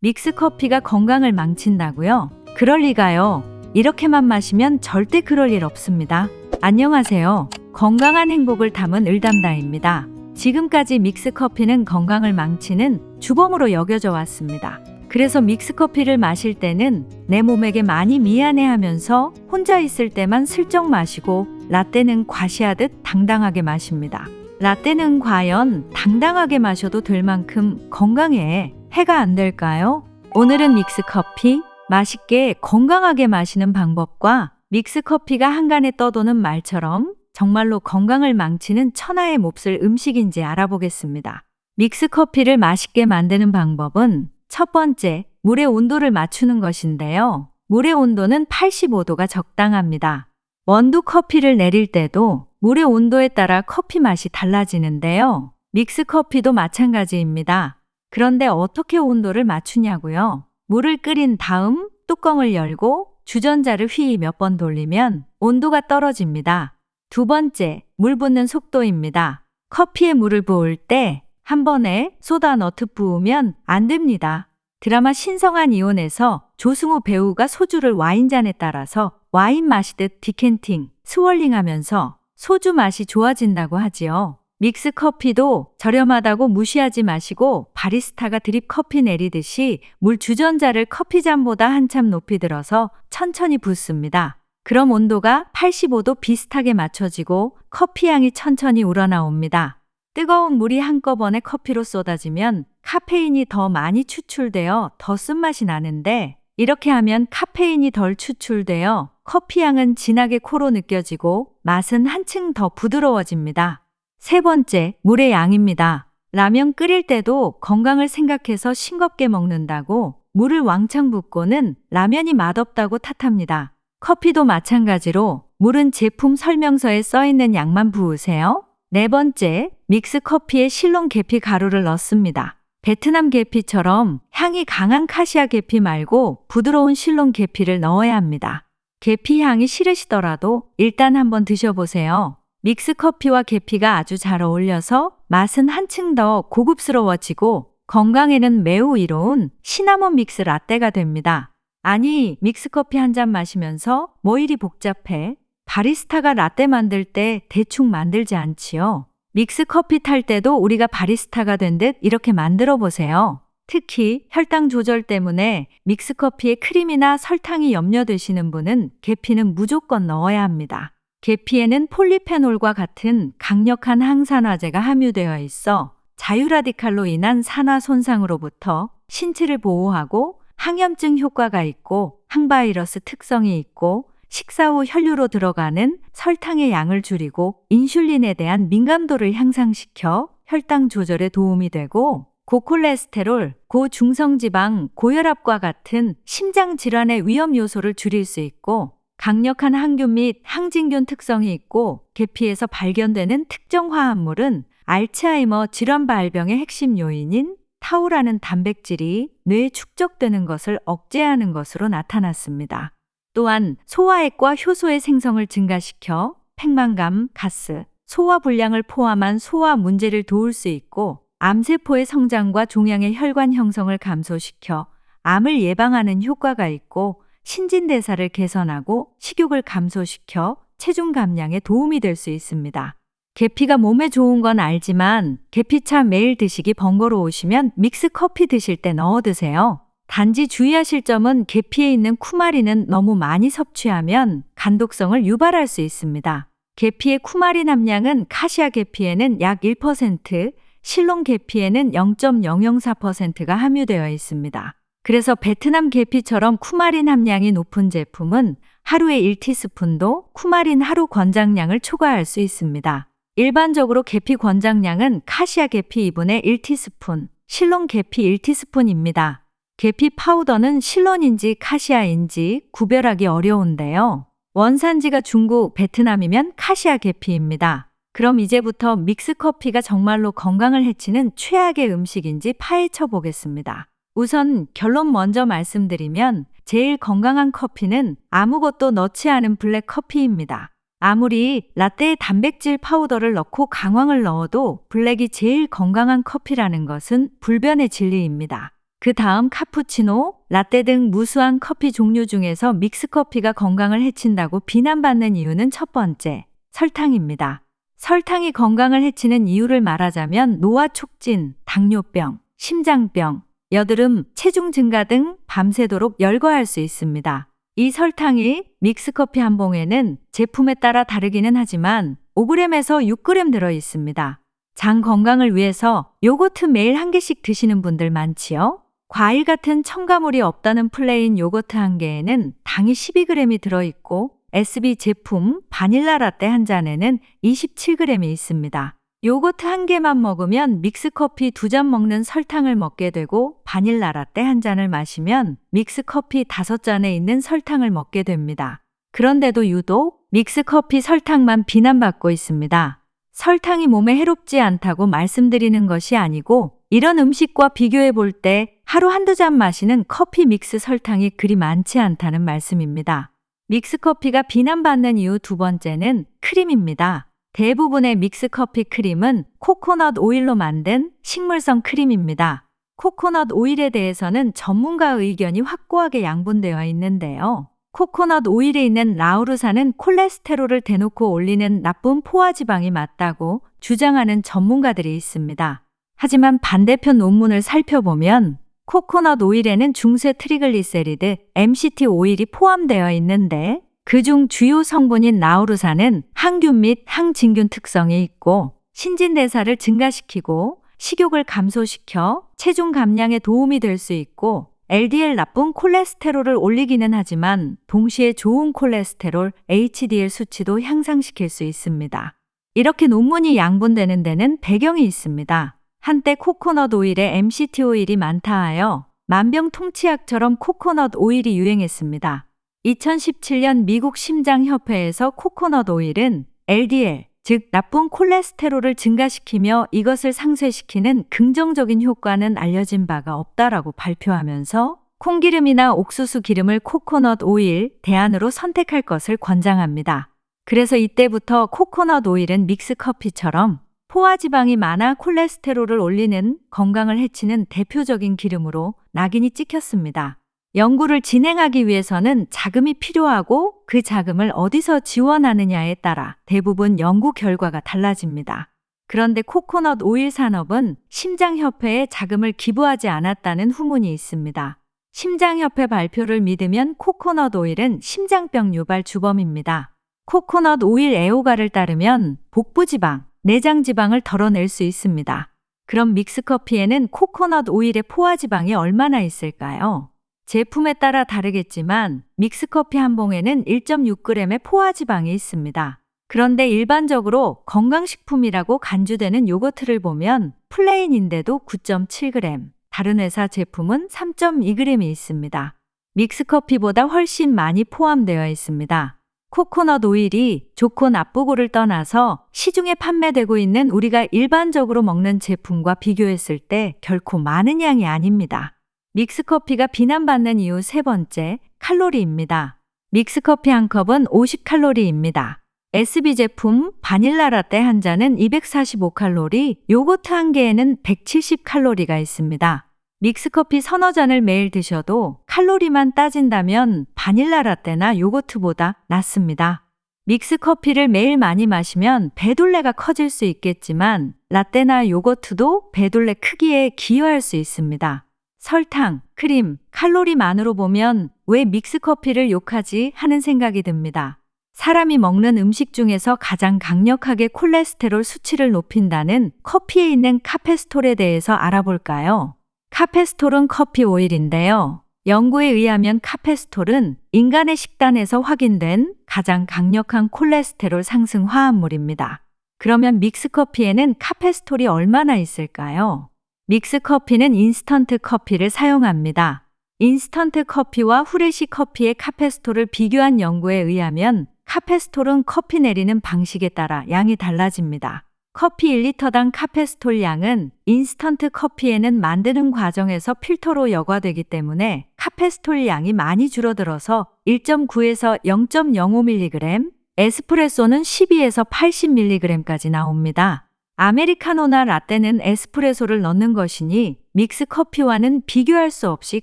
믹스커피가 건강을 망친다고요? 그럴 리가요. 이렇게만 마시면 절대 그럴 일 없습니다. 안녕하세요. 건강한 행복을 담은 을담다입니다. 지금까지 믹스커피는 건강을 망치는 주범으로 여겨져 왔습니다. 그래서 믹스커피를 마실 때는 내 몸에게 많이 미안해하면서 혼자 있을 때만 슬쩍 마시고, 라떼는 과시하듯 당당하게 마십니다. 라떼는 과연 당당하게 마셔도 될 만큼 건강에 해가 안 될까요? 오늘은 믹스커피, 맛있게 건강하게 마시는 방법과 믹스커피가 한간에 떠도는 말처럼 정말로 건강을 망치는 천하의 몹쓸 음식인지 알아보겠습니다. 믹스커피를 맛있게 만드는 방법은 첫 번째, 물의 온도를 맞추는 것인데요. 물의 온도는 85도가 적당합니다. 원두 커피를 내릴 때도 물의 온도에 따라 커피 맛이 달라지는데요. 믹스커피도 마찬가지입니다. 그런데 어떻게 온도를 맞추냐고요? 물을 끓인 다음 뚜껑을 열고 주전자를 휘 몇 번 돌리면 온도가 떨어집니다. 두 번째, 물 붓는 속도입니다. 커피에 물을 부을 때 한 번에 소다 너트 부으면 안 됩니다. 드라마 신성한 이혼에서 조승우 배우가 소주를 와인잔에 따라서 와인 마시듯 디캔팅, 스월링하면서 소주 맛이 좋아진다고 하지요. 믹스커피도 저렴하다고 무시하지 마시고 바리스타가 드립 커피 내리듯이 물 주전자를 커피잔보다 한참 높이 들어서 천천히 붓습니다. 그럼 온도가 85도 비슷하게 맞춰지고 커피향이 천천히 우러나옵니다. 뜨거운 물이 한꺼번에 커피로 쏟아지면 카페인이 더 많이 추출되어 더 쓴맛이 나는데, 이렇게 하면 카페인이 덜 추출되어 커피향은 진하게 코로 느껴지고 맛은 한층 더 부드러워집니다. 세 번째, 물의 양입니다. 라면 끓일 때도 건강을 생각해서 싱겁게 먹는다고 물을 왕창 붓고는 라면이 맛없다고 탓합니다. 커피도 마찬가지로 물은 제품 설명서에 써있는 양만 부으세요. 네 번째, 믹스커피에 실론 계피 가루를 넣습니다. 베트남 계피처럼 향이 강한 카시아 계피 말고 부드러운 실론 계피를 넣어야 합니다. 계피 향이 싫으시더라도 일단 한번 드셔보세요. 믹스커피와 계피가 아주 잘 어울려서 맛은 한층 더 고급스러워지고 건강에는 매우 이로운 시나몬 믹스 라떼가 됩니다. 아니, 믹스커피 한 잔 마시면서 뭐 이리 복잡해? 바리스타가 라떼 만들 때 대충 만들지 않지요. 믹스커피 탈 때도 우리가 바리스타가 된 듯 이렇게 만들어 보세요. 특히 혈당 조절 때문에 믹스커피에 크림이나 설탕이 염려되시는 분은 계피는 무조건 넣어야 합니다. 계피에는 폴리페놀과 같은 강력한 항산화제가 함유되어 있어 자유라디칼로 인한 산화 손상으로부터 신체를 보호하고 항염증 효과가 있고 항바이러스 특성이 있고 식사 후 혈류로 들어가는 설탕의 양을 줄이고 인슐린에 대한 민감도를 향상시켜 혈당 조절에 도움이 되고 고콜레스테롤, 고중성지방, 고혈압과 같은 심장 질환의 위험 요소를 줄일 수 있고 강력한 항균 및 항진균 특성이 있고 계피에서 발견되는 특정 화합물은 알츠하이머 질환 발병의 핵심 요인인 타우라는 단백질이 뇌에 축적되는 것을 억제하는 것으로 나타났습니다. 또한 소화액과 효소의 생성을 증가시켜 팽만감, 가스, 소화불량을 포함한 소화 문제를 도울 수 있고 암세포의 성장과 종양의 혈관 형성을 감소시켜 암을 예방하는 효과가 있고 신진대사를 개선하고 식욕을 감소시켜 체중 감량에 도움이 될 수 있습니다. 계피가 몸에 좋은 건 알지만 계피차 매일 드시기 번거로우시면 믹스커피 드실 때 넣어 드세요. 단지 주의하실 점은 계피에 있는 쿠마린은 너무 많이 섭취하면 간독성을 유발할 수 있습니다. 계피의 쿠마린 함량은 카시아 계피에는 약 1%, 실론 계피에는 0.004%가 함유되어 있습니다. 그래서 베트남 계피처럼 쿠마린 함량이 높은 제품은 하루에 1티스푼도 쿠마린 하루 권장량을 초과할 수 있습니다. 일반적으로 계피 권장량은 카시아 계피 2분의 1티스푼, 실론 계피 1티스푼입니다. 계피 파우더는 실론인지 카시아인지 구별하기 어려운데요. 원산지가 중국, 베트남이면 카시아 계피입니다. 그럼 이제부터 믹스커피가 정말로 건강을 해치는 최악의 음식인지 파헤쳐 보겠습니다. 우선 결론 먼저 말씀드리면 제일 건강한 커피는 아무것도 넣지 않은 블랙 커피입니다. 아무리 라떼에 단백질 파우더를 넣고 강황을 넣어도 블랙이 제일 건강한 커피라는 것은 불변의 진리입니다. 그 다음 카푸치노, 라떼 등 무수한 커피 종류 중에서 믹스커피가 건강을 해친다고 비난받는 이유는 첫 번째, 설탕입니다. 설탕이 건강을 해치는 이유를 말하자면 노화 촉진, 당뇨병, 심장병, 여드름, 체중 증가 등 밤새도록 열거할 수 있습니다. 이 설탕이 믹스커피 한 봉에는 제품에 따라 다르기는 하지만 5g에서 6g 들어 있습니다. 장 건강을 위해서 요거트 매일 한 개씩 드시는 분들 많지요? 과일 같은 첨가물이 없다는 플레인 요거트 한 개에는 당이 12g이 들어있고 SB 제품 바닐라 라떼 한 잔에는 27g이 있습니다. 요거트 한 개만 먹으면 믹스커피 2잔 먹는 설탕을 먹게 되고 바닐라 라떼 한 잔을 마시면 믹스커피 5잔에 있는 설탕을 먹게 됩니다. 그런데도 유독 믹스커피 설탕만 비난받고 있습니다. 설탕이 몸에 해롭지 않다고 말씀드리는 것이 아니고 이런 음식과 비교해 볼 때 하루 한두 잔 마시는 커피 믹스 설탕이 그리 많지 않다는 말씀입니다. 믹스커피가 비난받는 이유 두 번째는 크림입니다. 대부분의 믹스커피 크림은 코코넛 오일로 만든 식물성 크림입니다. 코코넛 오일에 대해서는 전문가 의견이 확고하게 양분되어 있는데요. 코코넛 오일에 있는 라우르산은 콜레스테롤을 대놓고 올리는 나쁜 포화지방이 맞다고 주장하는 전문가들이 있습니다. 하지만 반대편 논문을 살펴보면 코코넛 오일에는 중세 트리글리세리드 MCT 오일이 포함되어 있는데 그중 주요 성분인 라우르산은 항균 및 항진균 특성이 있고 신진대사를 증가시키고 식욕을 감소시켜 체중 감량에 도움이 될 수 있고 LDL 나쁜 콜레스테롤을 올리기는 하지만 동시에 좋은 콜레스테롤 HDL 수치도 향상시킬 수 있습니다. 이렇게 논문이 양분되는 데는 배경이 있습니다. 한때 코코넛 오일에 MCT 오일이 많다 하여 만병통치약처럼 코코넛 오일이 유행했습니다. 2017년 미국 심장협회에서 코코넛 오일은 LDL, 즉 나쁜 콜레스테롤을 증가시키며 이것을 상쇄시키는 긍정적인 효과는 알려진 바가 없다라고 발표하면서 콩기름이나 옥수수 기름을 코코넛 오일 대안으로 선택할 것을 권장합니다. 그래서 이때부터 코코넛 오일은 믹스커피처럼 포화지방이 많아 콜레스테롤을 올리는 건강을 해치는 대표적인 기름으로 낙인이 찍혔습니다. 연구를 진행하기 위해서는 자금이 필요하고 그 자금을 어디서 지원하느냐에 따라 대부분 연구 결과가 달라집니다. 그런데 코코넛 오일 산업은 심장협회에 자금을 기부하지 않았다는 후문이 있습니다. 심장협회 발표를 믿으면 코코넛 오일은 심장병 유발 주범입니다. 코코넛 오일 애호가를 따르면 복부지방, 내장지방을 덜어낼 수 있습니다. 그럼 믹스커피에는 코코넛 오일의 포화지방이 얼마나 있을까요? 제품에 따라 다르겠지만 믹스커피 한 봉에는 1.6g의 포화지방이 있습니다. 그런데 일반적으로 건강식품이라고 간주되는 요거트를 보면 플레인인데도 9.7g, 다른 회사 제품은 3.2g이 있습니다. 믹스커피보다 훨씬 많이 포함되어 있습니다. 코코넛 오일이 좋고 나쁘고를 떠나서 시중에 판매되고 있는 우리가 일반적으로 먹는 제품과 비교했을 때 결코 많은 양이 아닙니다. 믹스커피가 비난받는 이유 세 번째, 칼로리입니다. 믹스커피 한 컵은 50칼로리입니다. SB 제품 바닐라 라떼 한 잔은 245칼로리, 요거트 한 개에는 170칼로리가 있습니다. 믹스커피 서너 잔을 매일 드셔도 칼로리만 따진다면 바닐라 라떼나 요거트보다 낫습니다. 믹스커피를 매일 많이 마시면 배둘레가 커질 수 있겠지만 라떼나 요거트도 배둘레 크기에 기여할 수 있습니다. 설탕, 크림, 칼로리만으로 보면 왜 믹스커피를 욕하지 하는 생각이 듭니다. 사람이 먹는 음식 중에서 가장 강력하게 콜레스테롤 수치를 높인다는 커피에 있는 카페스톨에 대해서 알아볼까요? 카페스톨은 커피 오일인데요. 연구에 의하면 카페스톨은 인간의 식단에서 확인된 가장 강력한 콜레스테롤 상승 화합물입니다. 그러면 믹스커피에는 카페스톨이 얼마나 있을까요? 믹스커피는 인스턴트 커피를 사용합니다. 인스턴트 커피와 후레쉬 커피의 카페스톨을 비교한 연구에 의하면 카페스톨은 커피 내리는 방식에 따라 양이 달라집니다. 커피 1리터당 카페스톨 양은 인스턴트 커피에는 만드는 과정에서 필터로 여과되기 때문에 카페스톨 양이 많이 줄어들어서 1.9에서 0.05mg, 에스프레소는 12에서 80mg까지 나옵니다. 아메리카노나 라떼는 에스프레소를 넣는 것이니 믹스커피와는 비교할 수 없이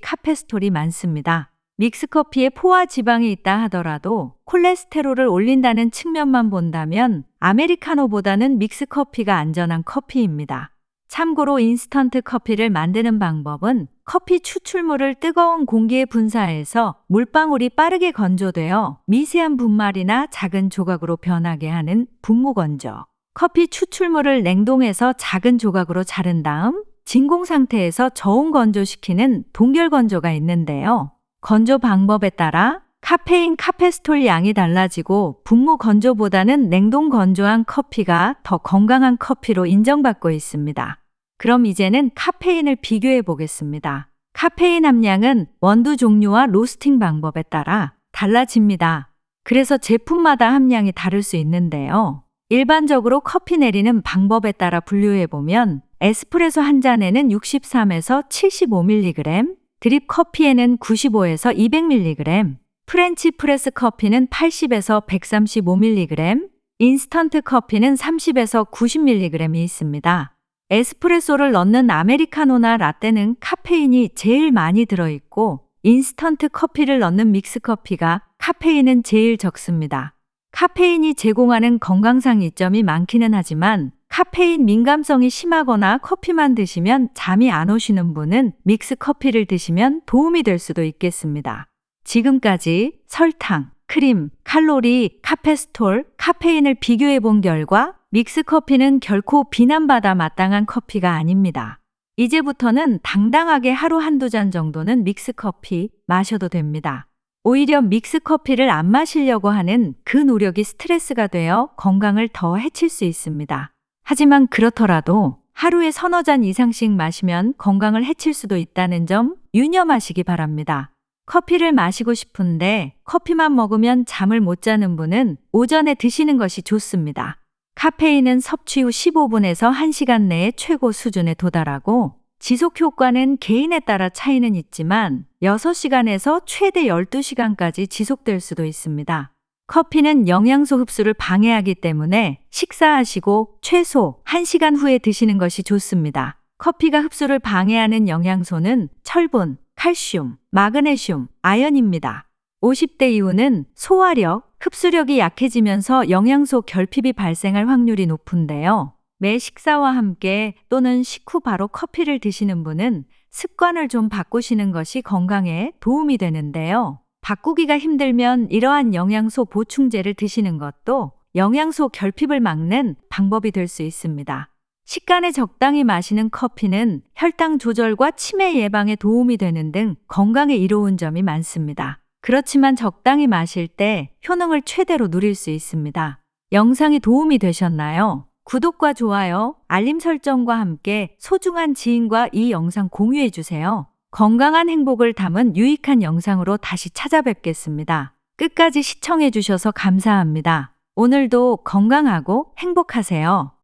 카페스톨이 많습니다. 믹스커피에 포화 지방이 있다 하더라도 콜레스테롤을 올린다는 측면만 본다면 아메리카노보다는 믹스커피가 안전한 커피입니다. 참고로 인스턴트 커피를 만드는 방법은 커피 추출물을 뜨거운 공기에 분사해서 물방울이 빠르게 건조되어 미세한 분말이나 작은 조각으로 변하게 하는 분무 건조. 커피 추출물을 냉동해서 작은 조각으로 자른 다음 진공 상태에서 저온 건조시키는 동결 건조가 있는데요. 건조 방법에 따라 카페인 카페스톨 양이 달라지고 분무 건조보다는 냉동 건조한 커피가 더 건강한 커피로 인정받고 있습니다. 그럼 이제는 카페인을 비교해 보겠습니다. 카페인 함량은 원두 종류와 로스팅 방법에 따라 달라집니다. 그래서 제품마다 함량이 다를 수 있는데요. 일반적으로 커피 내리는 방법에 따라 분류해 보면 에스프레소 한 잔에는 63에서 75mg, 드립 커피에는 95에서 200mg, 프렌치 프레스 커피는 80에서 135mg, 인스턴트 커피는 30에서 90mg이 있습니다. 에스프레소를 넣는 아메리카노나 라떼는 카페인이 제일 많이 들어있고 인스턴트 커피를 넣는 믹스커피가 카페인은 제일 적습니다. 카페인이 제공하는 건강상 이점이 많기는 하지만 카페인 민감성이 심하거나 커피만 드시면 잠이 안 오시는 분은 믹스커피를 드시면 도움이 될 수도 있겠습니다. 지금까지 설탕, 크림, 칼로리, 카페스톨, 카페인을 비교해 본 결과 믹스커피는 결코 비난받아 마땅한 커피가 아닙니다. 이제부터는 당당하게 하루 한두 잔 정도는 믹스커피 마셔도 됩니다. 오히려 믹스커피를 안 마시려고 하는 그 노력이 스트레스가 되어 건강을 더 해칠 수 있습니다. 하지만 그렇더라도 하루에 서너 잔 이상씩 마시면 건강을 해칠 수도 있다는 점 유념하시기 바랍니다. 커피를 마시고 싶은데 커피만 먹으면 잠을 못 자는 분은 오전에 드시는 것이 좋습니다. 카페인은 섭취 후 15분에서 1시간 내에 최고 수준에 도달하고 지속 효과는 개인에 따라 차이는 있지만 6시간에서 최대 12시간까지 지속될 수도 있습니다. 커피는 영양소 흡수를 방해하기 때문에 식사하시고 최소 1시간 후에 드시는 것이 좋습니다. 커피가 흡수를 방해하는 영양소는 철분, 칼슘, 마그네슘, 아연입니다. 50대 이후는 소화력, 흡수력이 약해지면서 영양소 결핍이 발생할 확률이 높은데요. 매 식사와 함께 또는 식후 바로 커피를 드시는 분은 습관을 좀 바꾸시는 것이 건강에 도움이 되는데요. 바꾸기가 힘들면 이러한 영양소 보충제를 드시는 것도 영양소 결핍을 막는 방법이 될 수 있습니다. 식간에 적당히 마시는 커피는 혈당 조절과 치매 예방에 도움이 되는 등 건강에 이로운 점이 많습니다. 그렇지만 적당히 마실 때 효능을 최대로 누릴 수 있습니다. 영상이 도움이 되셨나요? 구독과 좋아요, 알림 설정과 함께 소중한 지인과 이 영상 공유해 주세요. 건강한 행복을 담은 유익한 영상으로 다시 찾아뵙겠습니다. 끝까지 시청해 주셔서 감사합니다. 오늘도 건강하고 행복하세요.